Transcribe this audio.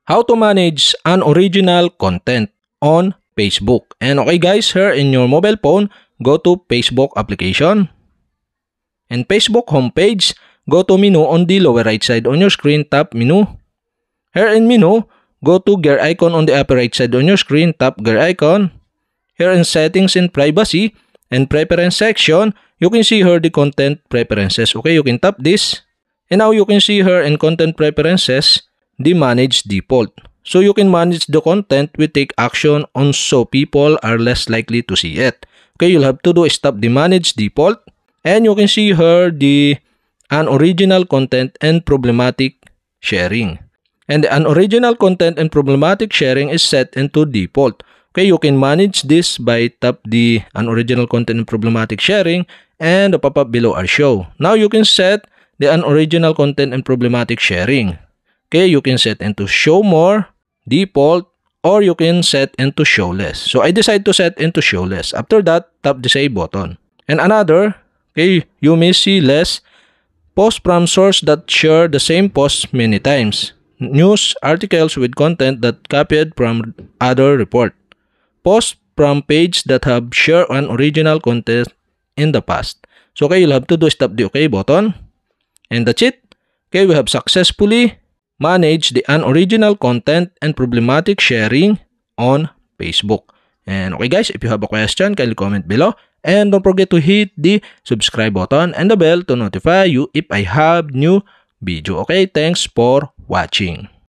how to manage unoriginal content on Facebook. And okay guys, here in your mobile phone, go to Facebook application. And Facebook homepage, go to menu on the lower right side on your screen, tap menu. Here in menu, go to gear icon on the upper right side on your screen, tap gear icon. Here in settings and privacy and preference section, you can see here the content preferences. Okay, you can tap this. And now you can see here in content preferences, the manage default. So you can manage the content we take action on so people are less likely to see it. Okay, you'll have to do is tap the manage default. And you can see here the unoriginal content and problematic sharing. And the unoriginal content and problematic sharing is set into default. Okay, you can manage this by tap the unoriginal content and problematic sharing and the pop-up below are show. Now you can set the unoriginal content and problematic sharing. Okay, you can set into show more, default, or you can set into show less. So I decide to set into show less. After that, tap the save button. And another, okay, you may see less posts from source that share the same post many times. News articles with content that copied from other report. Posts from page that have shared an original content in the past. So okay, you'll have to do is tap the OK button. And that's it. Okay, we have successfully managed the unoriginal content and problematic sharing on Facebook. And okay guys, if you have a question, kindly comment below. And don't forget to hit the subscribe button and the bell to notify you if I have new video. Okay, thanks for watching.